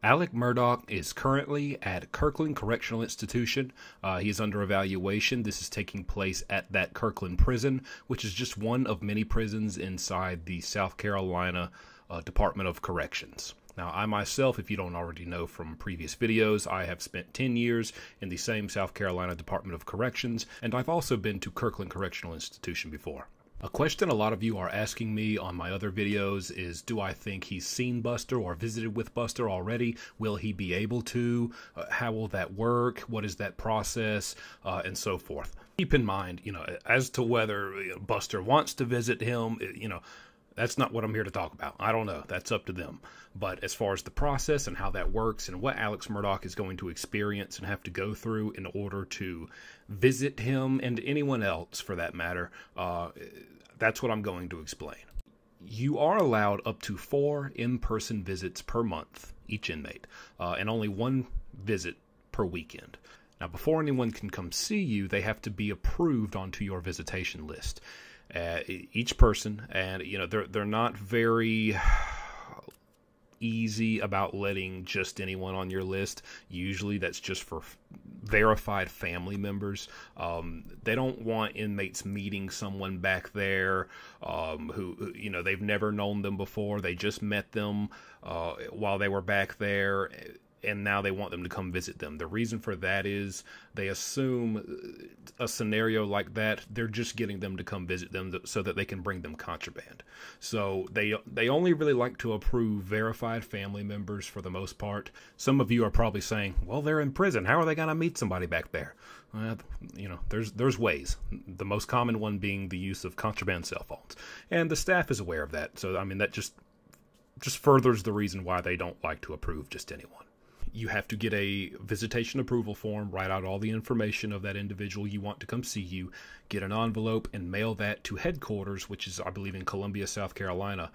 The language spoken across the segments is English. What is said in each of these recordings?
Alex Murdaugh is currently at Kirkland Correctional Institution. He is under evaluation. This is taking place at that Kirkland prison, which is just one of many prisons inside the South Carolina Department of Corrections. Now, I myself, if you don't already know from previous videos, I have spent 10 years in the same South Carolina Department of Corrections, and I've also been to Kirkland Correctional Institution before. A question a lot of you are asking me on my other videos is, do I think he's seen Buster or visited with Buster already? Will he be able to? How will that work? What is that process? And so forth. Keep in mind, as to whether Buster wants to visit him, that's not what I'm here to talk about. I don't know. That's up to them. But as far as the process and how that works and what Alex Murdaugh is going to experience and have to go through in order to visit him and anyone else for that matter, that's what I'm going to explain. You are allowed up to 4 in-person visits per month, each inmate, and only 1 visit per weekend. Now, before anyone can come see you, they have to be approved onto your visitation list. Each person, and they're not very easy about letting just anyone on your list. Usually that's just for verified family members. They don't want inmates meeting someone back there who they've never known them before. They just met them while they were back there, and now they want them to come visit them. The reason for that is they assume a scenario like that, they're just getting them to come visit them so that they can bring them contraband. So they only really like to approve verified family members for the most part. Some of you are probably saying, well, they're in prison. How are they going to meet somebody back there? There's ways. The most common one being the use of contraband cell phones. And the staff is aware of that. So, that just furthers the reason why they don't like to approve just anyone. You have to get a visitation approval form, write out all the information of that individual you want to come see you, get an envelope, and mail that to headquarters, which is, I believe, in Columbia, South Carolina,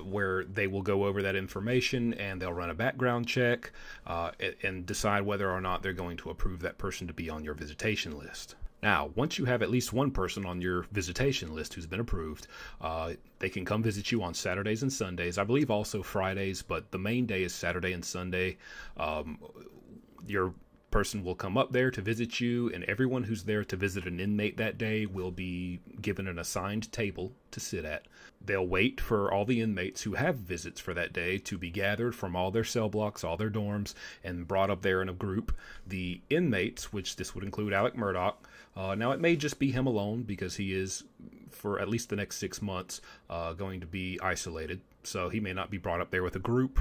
where they will go over that information and they'll run a background check and decide whether or not they're going to approve that person to be on your visitation list. Now, once you have at least one person on your visitation list who's been approved, they can come visit you on Saturdays and Sundays. I believe also Fridays, but the main day is Saturday and Sunday. Your person will come up there to visit you, and everyone who's there to visit an inmate that day will be given an assigned table to sit at. They'll wait for all the inmates who have visits for that day to be gathered from all their cell blocks, all their dorms, and brought up there in a group. The inmates, which this would include Alex Murdaugh, now it may just be him alone because he is, for at least the next 6 months, going to be isolated. So he may not be brought up there with a group,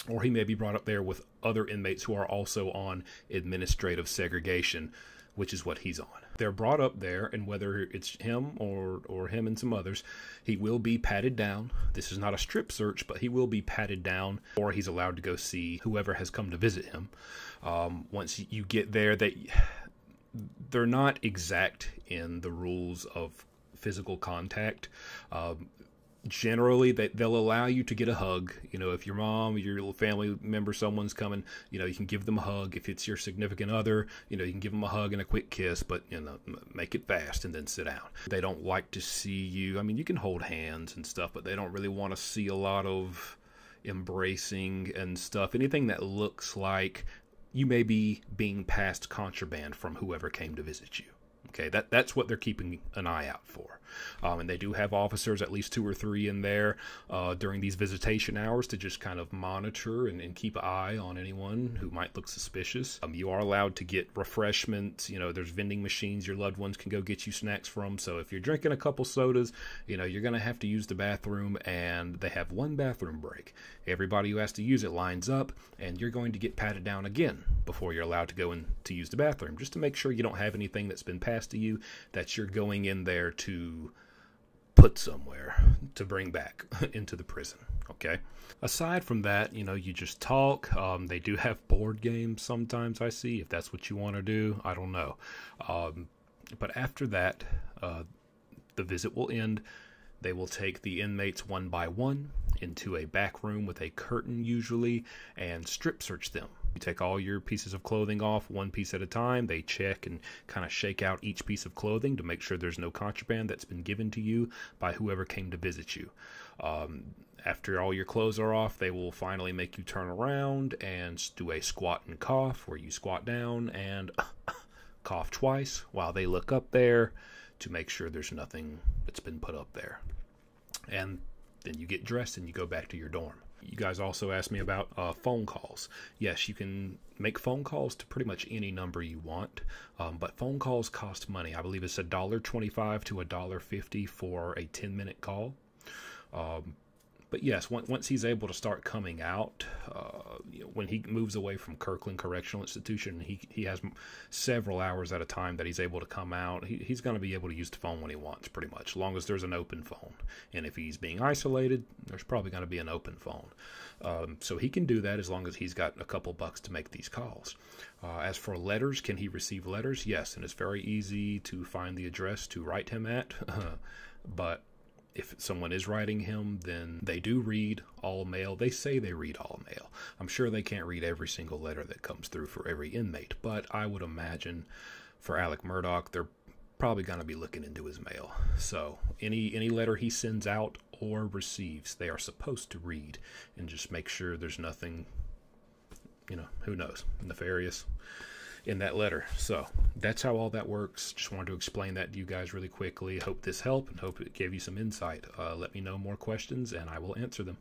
or he may be brought up there with other inmates who are also on administrative segregation, which is what he's on. They're brought up there, and whether it's him or him and some others, he will be patted down. This is not a strip search, but he will be patted down, or he's allowed to go see whoever has come to visit him. Once you get there, they're not exact in the rules of physical contact. Generally, they'll allow you to get a hug. If your mom, your little family member, someone's coming, you can give them a hug. If it's your significant other, you can give them a hug and a quick kiss, but, make it fast and then sit down. They don't like to see you. You can hold hands and stuff, but they don't really want to see a lot of embracing and stuff. Anything that looks like you may be being passed contraband from whoever came to visit you. Okay, that's what they're keeping an eye out for. And they do have officers, at least 2 or 3 in there during these visitation hours to just kind of monitor and keep an eye on anyone who might look suspicious. You are allowed to get refreshments. There's vending machines your loved ones can go get you snacks from. So if you're drinking a couple sodas, you're going to have to use the bathroom, and they have 1 bathroom break. Everybody who has to use it lines up, and you're going to get patted down again before you're allowed to go in to use the bathroom, just to make sure you don't have anything that's been passed to you that you're going in there to put somewhere to bring back into the prison. Okay. Aside from that, you just talk. They do have board games sometimes, I see, if that's what you want to do. I don't know. But after that, the visit will end. They will take the inmates one by one into a back room with a curtain usually and strip search them. You take all your pieces of clothing off one piece at a time. They check and kind of shake out each piece of clothing to make sure there's no contraband that's been given to you by whoever came to visit you. After all your clothes are off, they will finally make you turn around and do a squat and cough, where you squat down and cough twice while they look up there to make sure there's nothing that's been put up there. And then you get dressed and you go back to your dorm. You guys also asked me about phone calls. Yes, you can make phone calls to pretty much any number you want, but phone calls cost money. I believe it's $1.25 to $1.50 for a 10-minute call. But yes, once he's able to start coming out, when he moves away from Kirkland Correctional Institution, he has several hours at a time that he's able to come out. He's going to be able to use the phone when he wants, pretty much, as long as there's an open phone. And if he's being isolated, there's probably going to be an open phone. So he can do that as long as he's got a couple bucks to make these calls. As for letters, can he receive letters? Yes, and it's very easy to find the address to write him at. But if someone is writing him, then they do read all mail. They say they read all mail. I'm sure they can't read every single letter that comes through for every inmate, but I would imagine for Alex Murdaugh, they're probably going to be looking into his mail. So any letter he sends out or receives, they are supposed to read and just make sure there's nothing, who knows, nefarious in that letter. So that's how all that works. Just wanted to explain that to you guys really quickly. Hope this helped and hope it gave you some insight. Let me know more questions and I will answer them.